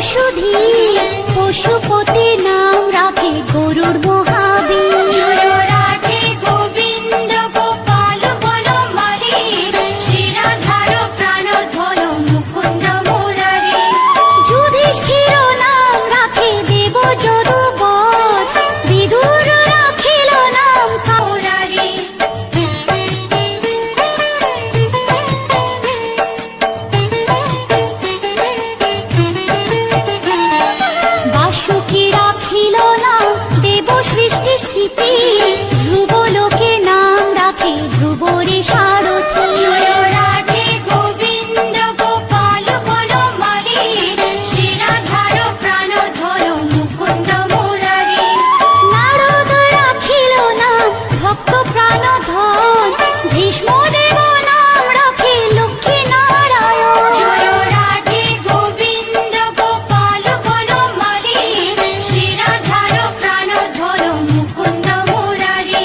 বসুধীর, পশুপতি নাম রাখে গরুর মহাবীর। রাধে গোবিন্দ গোপাল বনমালী, শিরাধার প্রাণধর মুকুন্দ মুরারি। যুধিষ্ঠির নাম রাখে দেব যদুবৎ, বিদুর রাখিল নাম মুরারি। বাসুকি রাখিল নাম দেব সৃষ্টি স্থিতি, ধ্রুবলোকে নাম রাখে ধ্রুবরে সারথি। রাধে গোবিন্দ গোপাল বনমালী, শিরাধার প্রাণধর মুকুন্দ মুরারি। নারদ রাখিল নাম ভক্ত প্রাণধন, ভীষ্মদেব নাম রাখে লক্ষ্মী নারায়ণ। রাধে গোবিন্দ গোপাল বনমালী, শিরাধার প্রাণধর মুকুন্দ মুরারি।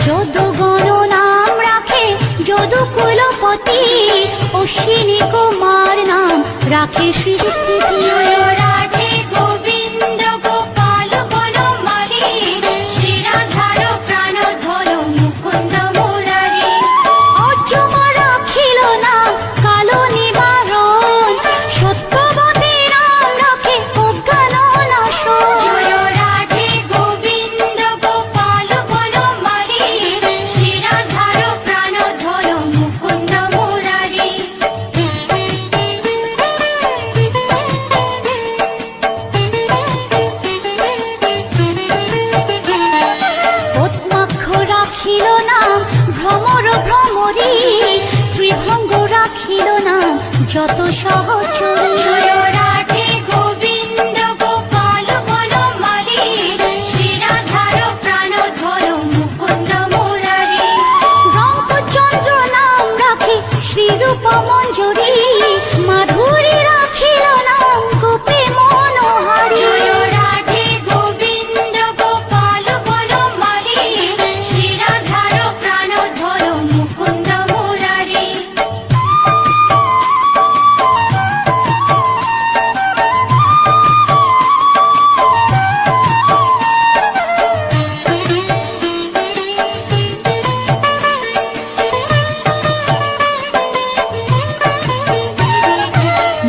যদুগণ নাম রাখে যদুকুলপতি, অশ্বিনী কুমার নাম রাখে সৃষ্টিস্থিতি। রাধে গোবিন্দ গোপাল বনমালী, শিরাধার প্রাণধর মুকুন্দ মুরারি। অর্জুন রাখিল নাম কালো নিবারণ, সত্যবতী নাম রাখে অজ্ঞান নাশন। রাধে গোবিন্দ গোপাল বনমালী, শিরাধার প্রাণধর মুকুন্দ মুরারি। পদ্মাক্ষ রাখিল নাম ভ্রমর ভ্রমরী, ত্রিভঙ্গ রাখিল নাম যত সহচরী। রাধে গোবিন্দ গোপাল বনমালী, শিরাধার প্রাণধর মুকুন্দ মুরারি। রামচন্দ্র নাম রাখে শ্রীরূপ মঞ্জুরি, মাধুরী রাখিল নাম গোপী মনোহারী। রাধে গোবিন্দ গোপাল বনমালী, শিরাধার প্রাণধর মুকুন্দ মুরারি।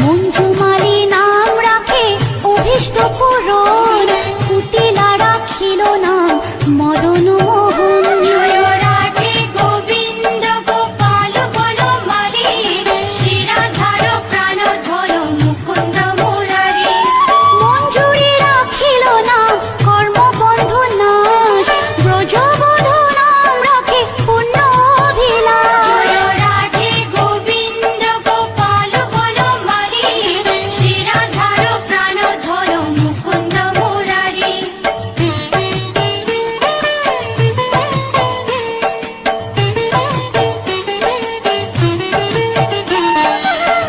মঞ্জুমালী নাম রাখে অভীষ্ট পূরণ, কুটিলা রাখিল নাম মদন মোহন। রাধে গোবিন্দ গোপাল বনমালী, শিরাধার প্রাণধর মুকুন্দ মুরারি। মঞ্জুরি রাখিল নাম কর্মবন্ধু নাশ, ব্রজবধূ নাম রাখে পুণ্য অভিলাষ। রাধে গোবিন্দ গোপাল বনমালী, শিরাধার প্রাণধর মুকুন্দ মুরারি।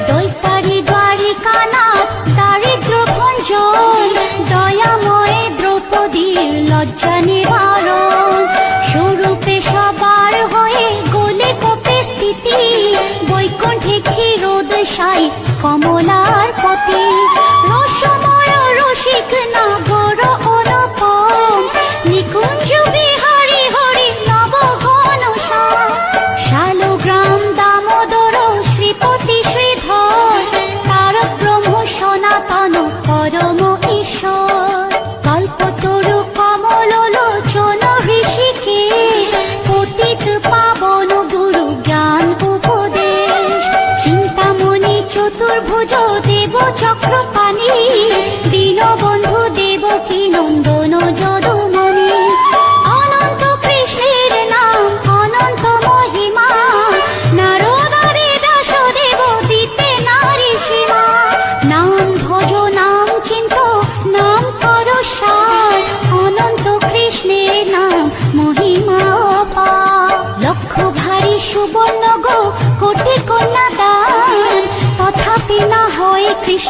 দৈতারি দ্বারিকানাথ দারিদ্র ভঞ্জন, দয়াময় দ্রৌপদীর লজ্জা নিবারণ। স্বরূপে সবার হয়ে গোলে কোপে স্থিতি, বৈকুণ্ঠে ক্ষীরোদশাই কমলার পতি। রসময় রসিক নাগর অনুপম, নিকুঞ্জ বিহারী হরি নবঘন শ্যাম। শালগ্রাম দামোদর শ্রীপতি শ্রীধর, তারক ব্রহ্ম সনাতন পরম ঈশ্বর। কল্পতরু কমল লোচন ঋষিকেশ, পতিত পাবন গুরু জ্ঞান উপদেশ। চিন্তামণি চতুর্ভুজ দেব চক্রপাণি, দীনবন্ধু দেবকী নন্দন যদুমণি। অনন্ত কৃষ্ণের নাম অনন্ত মহিমা, নারদাদি দাসদেব দিতে নারী সীমা। নাম ভজ নাম চিন্ত নাম কর সার, অনন্ত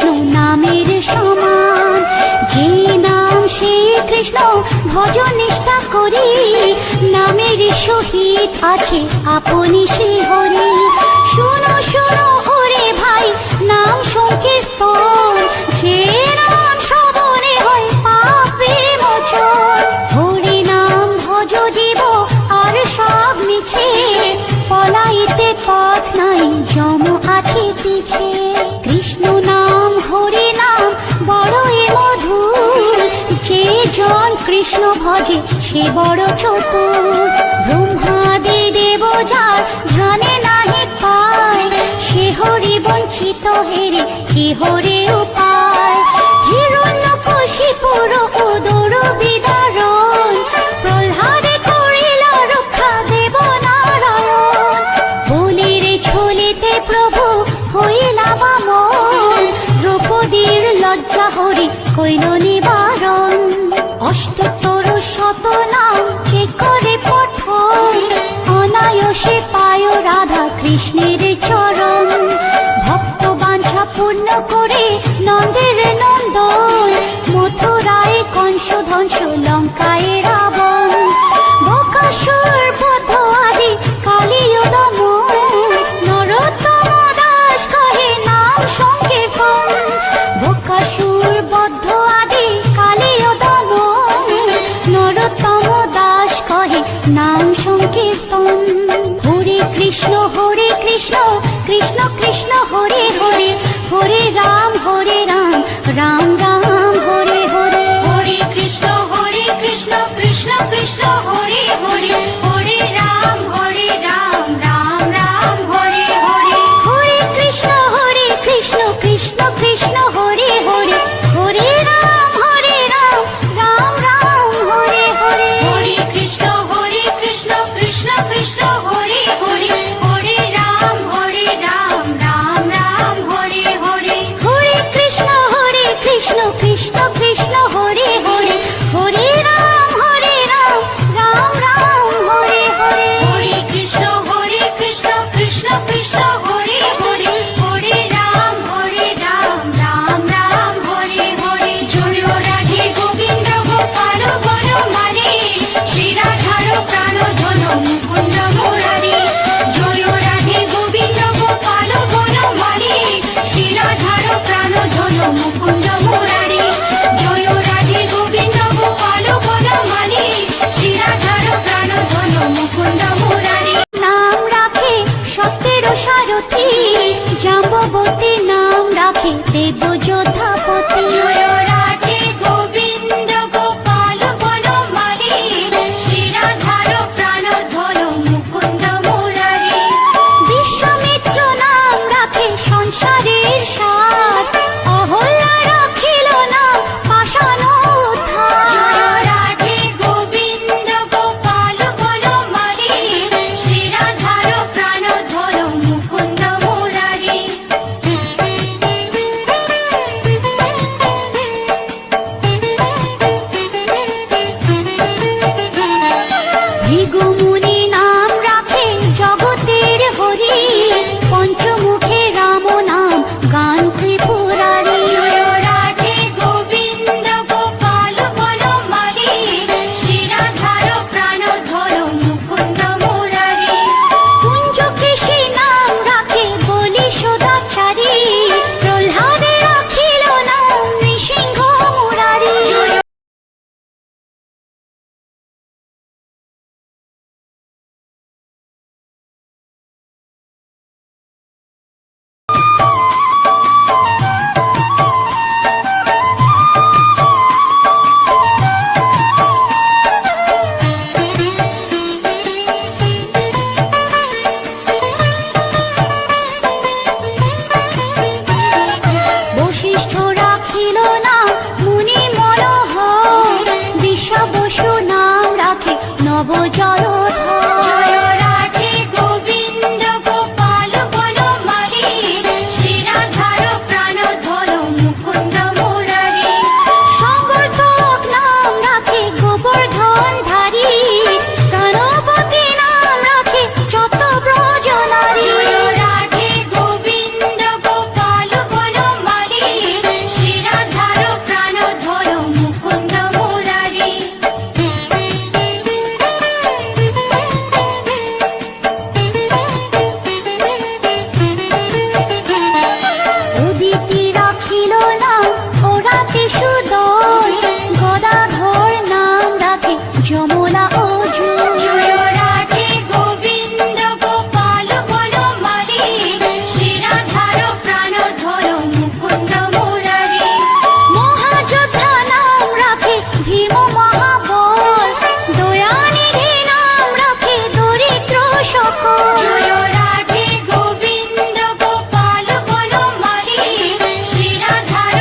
কৃষ্ণ নামের সমান। যে নাম সে কৃষ্ণ ভজন নিষ্ঠা করি, নামের সহিত আছে আপনি শ্রী হরি। শোনো শোনো ওরে ভাই নাম সংকীর্তন, যে নাম শ্রবণে হয় পাপে মোচন। হরি নাম ভজ জীব আর সব মিছে, পলাইতে পথ নাই যম আছে পিছে। কৃষ্ণ নাম হরি নাম বড়ই মধুর, যে জন কৃষ্ণ ভজে সে বড় চতুর। ব্রহ্মাদি দেব যার ধ্যানে নাহি পায়, সে হরি বঞ্চিত হেরে কি হরে উপায়। হিরণ্যকশিপুর উদর বিদারণ, প্রহ্লাদে করিল রক্ষা দেব নারায়ণ। বলির ঝুলিতে প্রভু হইলা বামন, দ্রৌপদীর লজ্জা হরি কইল নিবারণ। অষ্টোত্তর শত নাম যে করে পঠন, অনায়াসে পায় রাধা কৃষ্ণের চরণ। ভক্ত বাঞ্ছা পূর্ণ করে নন্দের নন্দন, মথুরায় কংস ধ্বংস লঙ্কায় রাবণ। বকাসুর বধ আদি কালীয় দমন, নরোত্তম দাস কহে নাম সংকীর্তন। বকাসুর বদ্ধ আদি কালীয় দমন, নরোত্তম দাস কহে নাম সংকীর্তন। হরে কৃষ্ণ কৃষ্ণ কৃষ্ণ হরে হরে, হরে রাম রাম রাম হরে হরে। হরে কৃষ্ণ কৃষ্ণ হলো না ওরা সুদল, গদাধর নাম রাখে যমলা অর্জুন। জয় রাধে গোবিন্দ গোপাল বনমালী, শিরাধার প্রাণধর মুকুন্দ মুরারি। মহাযোদ্ধা নাম রাখে ভীম মহাবল, দয়ানিধি নাম রাখে দরিদ্র সকল। জয় রাধে গোবিন্দ গোপাল বনমালী, শিরাধার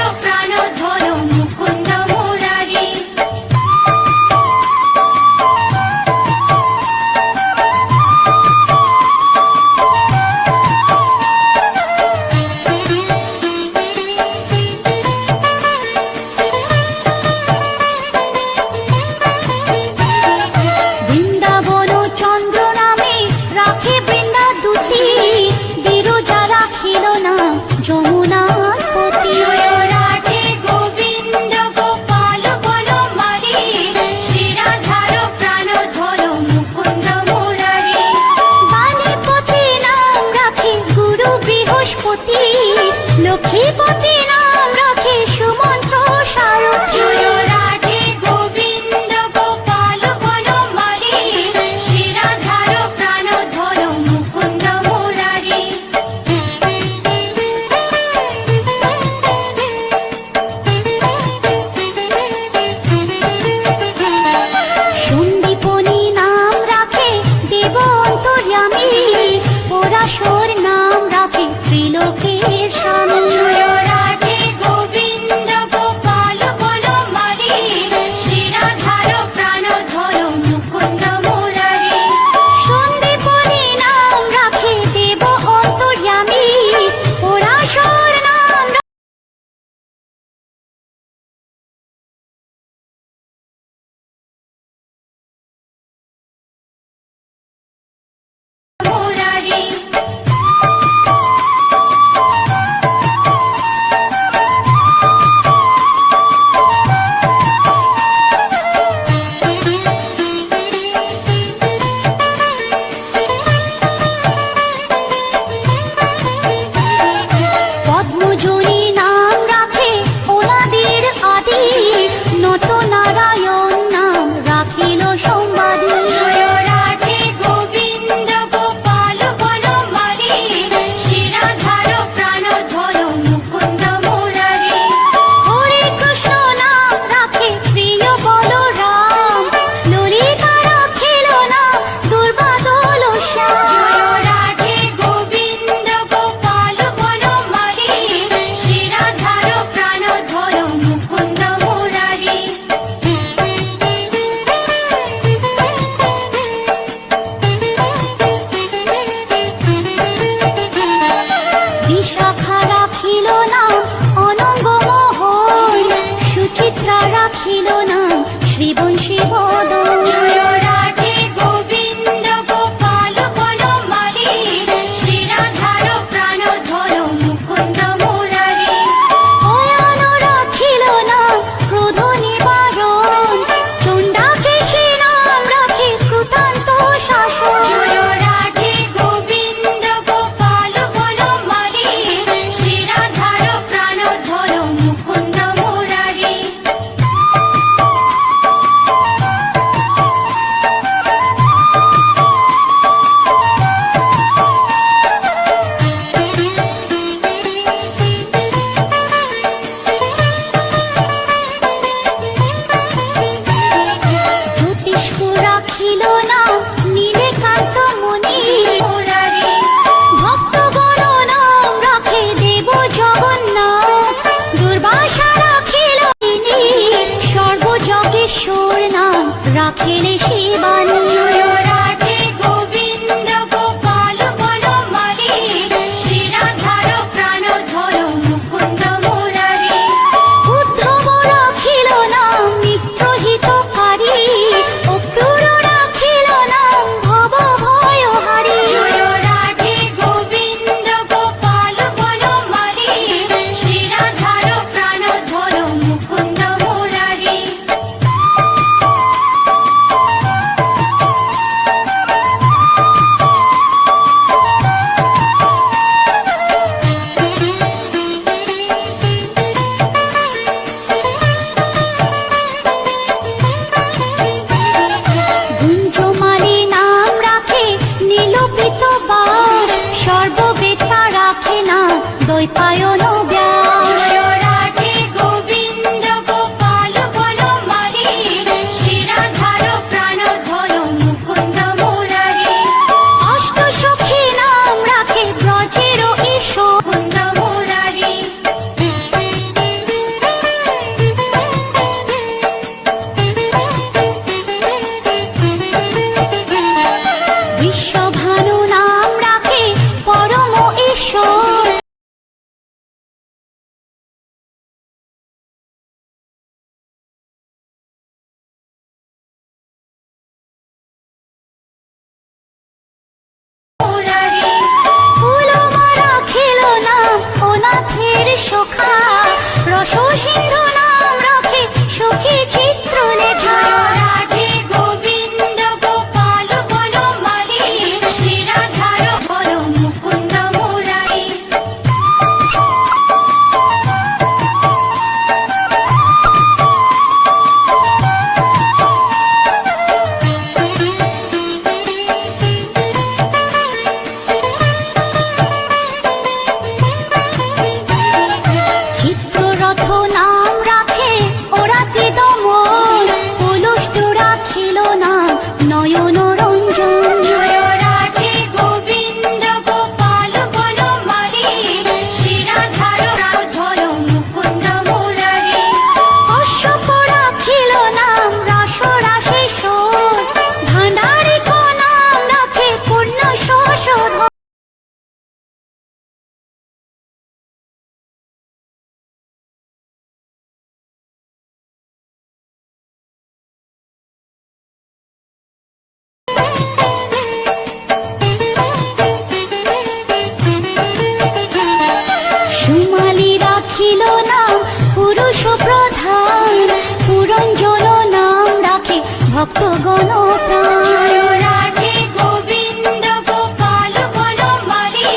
ভক্তগণ প্রাণ। জয় রাধে গোবিন্দ গোপাল বনমালী,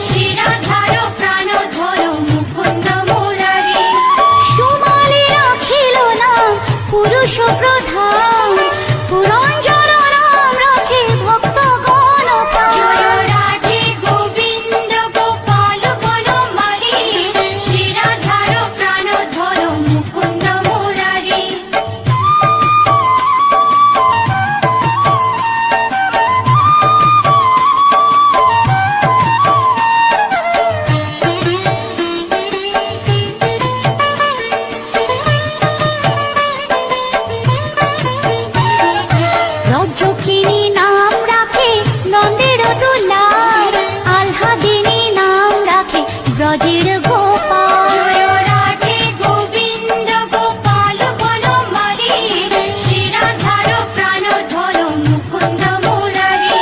শিরাধার প্রাণধর মুকুন্দ মুরারি। সুমালি রাখিল নাম পুরুষ প্রধান, পুরঞ্জন নাম রাখে ভক্তগণ প্রাণ। জয় রাধে গোবিন্দ গোপাল বনমালী, শিরাধার প্রাণধর মুকুন্দ মুরারি। রজ্জকিনী নাম রাখে নন্দের দুলার, আহ্লাদিনী নাম রাখে ব্রজের গোপাল। জয় রাধে গোবিন্দ গোপাল বনমালী, শিরাধার প্রাণধর মুকুন্দ মুরারি।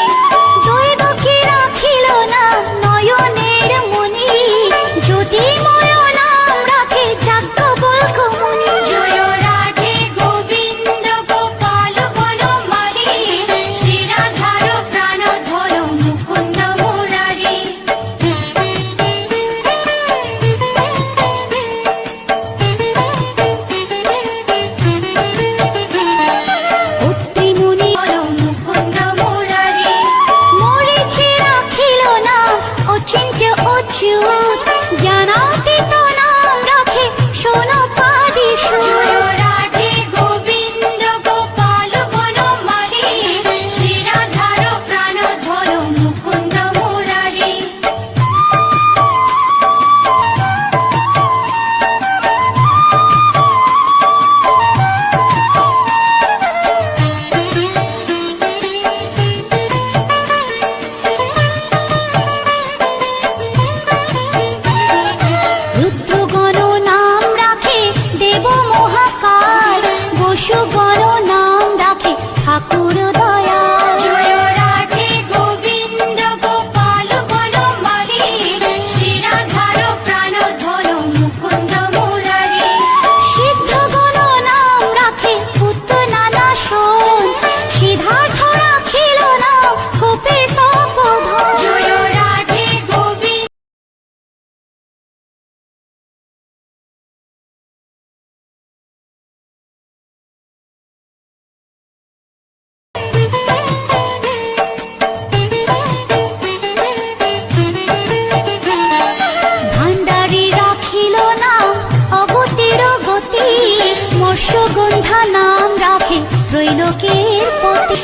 দৈবকী রাখিল নাম নয়নের মণি, জ্যোতির্ময় নাম রাখে যাজ্ঞবল্ক্য মুনি। জয় রাধে গোবিন্দ গোপাল বনমালী, শিরাধার প্রাণধর মুকুন্দ মুরারি। অত্রি মুনি মুকুন্দ মুরারি। মরিচি রাখিল নাম অচিন্ত্য অচ্যুত, জ্ঞানাতীত নাম রাখে সোনকাদিসুত। জয় রাধে গোবিন্দ গোপাল বনমালী, শিরাধার প্রাণধর মুকুন্দ মুরারি। রুদ্রগণ নাম রাখে দেব মহাকাল, বসুগণ নাম রাখে ঠাকুর দয়াল। জয় রাধে গোবিন্দ গোপাল বনমালী, শিরাধার প্রাণধর মুকুন্দ মুরারি। সিদ্ধগণ নাম রাখে পুত্র নানা শোন, সিদ্ধার্থ রাখিল নাম গোপের তপোধন। জয় রাধে গোবিন্দ ভান্ডারী রাখিল নাম অগতির গতি, মৎস্যগন্ধা নাম রাখে ত্রৈলোকের পতি।